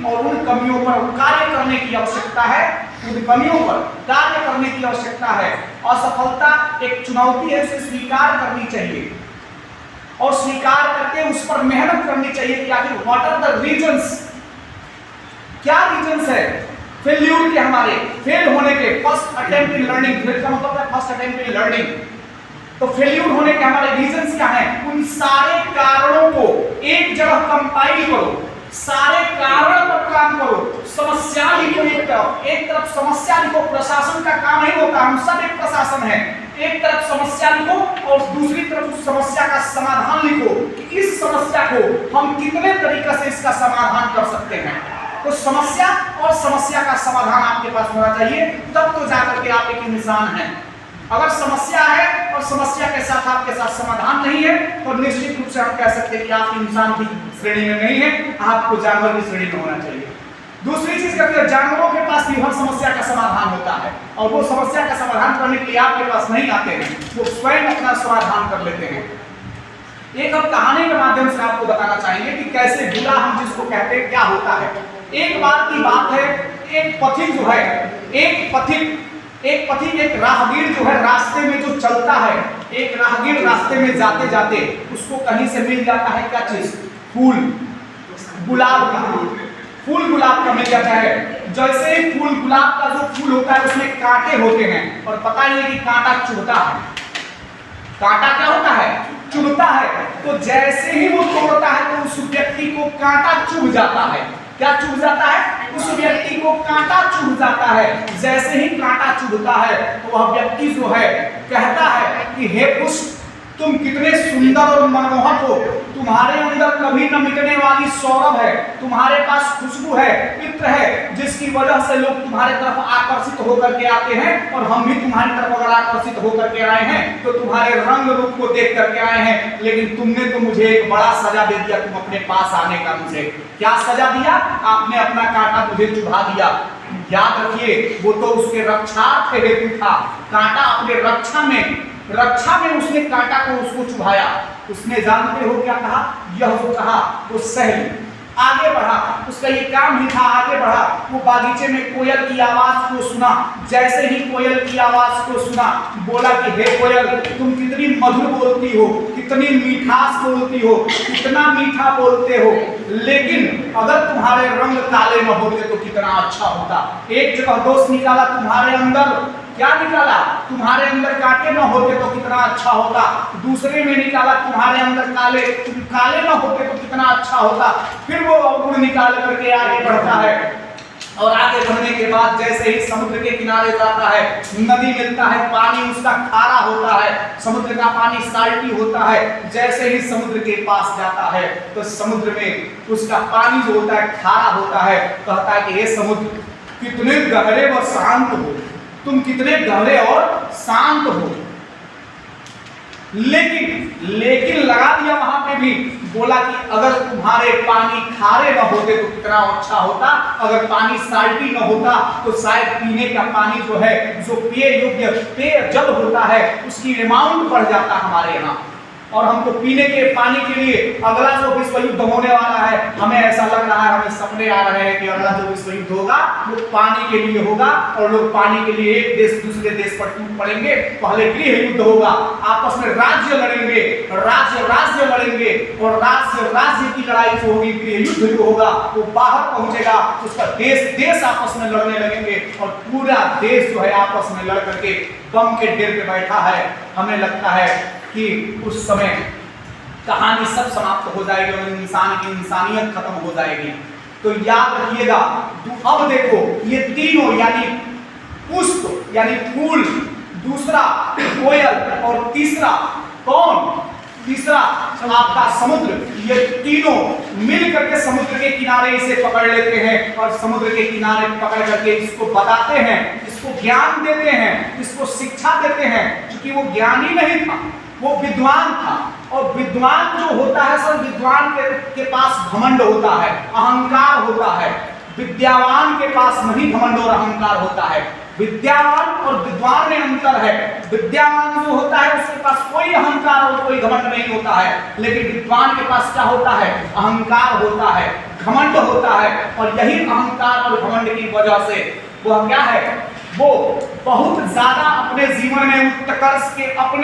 और उन कमियों पर कार्य करने की आवश्यकता है, उन कमियों पर कार्य करने की आवश्यकता है। असफलता एक चुनौती है, उसे स्वीकार करनी चाहिए और स्वीकार करके उस पर मेहनत करनी चाहिए कि आखिर व्हाट आर द रीजंस, क्या रीजंस है फेल्यूर के, हमारे फेल होने के। First attempt in learning, fail का मतलब है फर्स्ट अटेम्प्ट इन लर्निंग। तो फेल्यूर होने के हमारे रीजंस क्या हैं? उन सारे कारणों को एक जगह कंपाइल करो, सारे कारण पर काम करो, समस्या लिखो एक तरफ समस्या लिखो। प्रशासन का काम नहीं होता, हम सब एक प्रशासन है। एक तरफ समस्या लिखो और दूसरी तरफ उस समस्या का समाधान लिखो कि इस समस्या को हम कितने तरीके से इसका समाधान कर सकते हैं। तो समस्या और समस्या का समाधान आपके पास होना चाहिए, तब तो जाकर के आप एक इंसान हैं। अगर समस्या है और समस्या के साथ आपके साथ समाधान नहीं है तो निश्चित रूप से हम कह सकते हैं कि आप इंसान की श्रेणी में नहीं है, आपको जानवर की श्रेणी में होना चाहिए। दूसरी चीज कहते हैं जानवरों के पास भी हर समस्या का समाधान होता है और वो समस्या का समाधान करने के लिए आपके पास नहीं आते हैं, वो स्वयं अपना समाधान कर लेते हैं। एक हम कहानी के माध्यम से आपको बताना चाहेंगे कि कैसे बुरा हम जिसको कहते हैं क्या होता है। एक बार की बात है, एक पथिक जो है, एक राहगीर जो है रास्ते में जो चलता है, एक राहगीर रास्ते में जाते जाते उसको कहीं से मिल जाता है क्या चीज? फूल, गुलाब का फूल, गुलाब का मिल जाता है। जैसे ही फूल, गुलाब का जो फूल होता है उसमें कांटे होते हैं और पता ही है कि कांटा चुभता है। कांटा क्या होता है? चुभता है। तो जैसे ही वो तोड़ता है तो उस व्यक्ति को कांटा चुभ जाता है। क्या चुभ जाता है? उस व्यक्ति को कांटा चुभ जाता है। जैसे ही कांटा चुभता है तो वह व्यक्ति जो है कहता है कि हे पुष्प, तुम कितने सुंदर और मनमोहक हो, तुम्हारे अंदर कभी न मिटने वाली सौरभ है, तुम्हारे पास खुशबू है, इत्र है, जिसकी वजह से लोग तुम्हारे तरफ आकर्षित होकर के आते हैं और हम भी तुम्हारी तरफ अगर आकर्षित होकर के आए हैं तो तुम्हारे रंग रूप को देख करके आए हैं। लेकिन तुमने तो मुझे एक बड़ा सजा दे दिया, तुम अपने पास आने का। मुझे क्या सजा दिया? आपने अपना कांटा मुझे चुभा दिया। याद रखिए, वो तो उसके रक्षार्थ हेतु था। कांटा अपने रक्षा में उसने कांटा को उसको चुभाया। उसने जानते हो क्या कहा? यह जो कहा वो सही आगे बढ़ा, उसका ये काम ही था, आगे बढ़ा। वो बागीचे में कोयल की आवाज को सुना। जैसे ही कोयल की आवाज को सुना, बोला कि हे कोयल, तुम कितनी मधुर बोलती हो, कितनी मीठास बोलती हो, कितना मीठा बोलते हो, लेकिन अगर तुम्हारे रंग काले न होते तो कितना अच्छा होता। एक जगह दोष निकाला तुम्हारे अंदर, क्या निकाला? तुम्हारे अंदर कांटे न होते तो कितना अच्छा होता। दूसरे में निकाला तुम्हारे अंदर तुम काले न होते तो कितना अच्छा होता। फिर वो अवगुण निकाल करके आगे बढ़ता है और आगे बढ़ने के बाद जैसे ही समुद्र के किनारे जाता है, नदी मिलता है, पानी उसका खारा होता है, समुद्र का पानी साल्टी होता है। जैसे ही समुद्र के पास जाता है तो समुद्र में उसका पानी जो होता है खारा होता है। कहता है कि हे समुद्र, कितने गहरे व शांत हो, तुम कितने गहरे और शांत हो। लेकिन लगा दिया वहां पे भी, बोला कि अगर तुम्हारे पानी खारे न होते तो कितना अच्छा होता, अगर पानी साल्टी न होता तो शायद पीने का पानी जो है, जो पिए योग्य पेयजल होता है, उसकी अमाउंट बढ़ जाता हमारे यहाँ। और हमको पीने के पानी के लिए अगला जो विश्व युद्ध होने वाला है, हमें ऐसा लग रहा है, हमें सपने आ रहे हैं कि अगला जो विश्व युद्ध होगा वो पानी के लिए होगा और लोग पानी के लिए एक देश दूसरे देश पर टूट पड़ेंगे। पहले गृह युद्ध होगा, आपस में राज्य लड़ेंगे, राज्य लड़ेंगे और राज्य की लड़ाई जो होगी, गृह युद्ध जो होगा वो बाहर पहुंचेगा, उसका देश आपस में लड़ने लगेंगे और पूरा देश जो है आपस में लड़ करके बम के ढेर पे बैठा है। हमें लगता है कि उस समय कहानी सब समाप्त हो जाएगी और इंसान की इंसानियत खत्म हो जाएगी। तो याद रखिएगा, अब देखो ये तीनों यानी पुष्प यानी फूल, दूसरा कोयल और तीसरा कौन? तीसरा आपका समुद्र। ये तीनों मिल करके समुद्र के किनारे इसे पकड़ लेते हैं और समुद्र के किनारे पकड़ करके इसको बताते हैं, इसको ज्ञान देते हैं, इसको शिक्षा देते हैं। क्योंकि वो ज्ञानी नहीं था, वो विद्वान था। और विद्वान जो होता है सर, विद्वान के पास घमंड होता है, अहंकार होता है। विद्यावान के पास नहीं घमंड और अहंकार होता है। विद्यावान और विद्वान में अंतर है। विद्यावान जो होता है उसके पास कोई अहंकार और कोई घमंड नहीं होता है, लेकिन विद्वान के पास क्या होता है? अहंकार होता है, घमंड होता है। और यही अहंकार और घमंड की वजह से वह क्या है, वो बहुत ज्यादा अपने जीवन में उत्कर्ष के अपने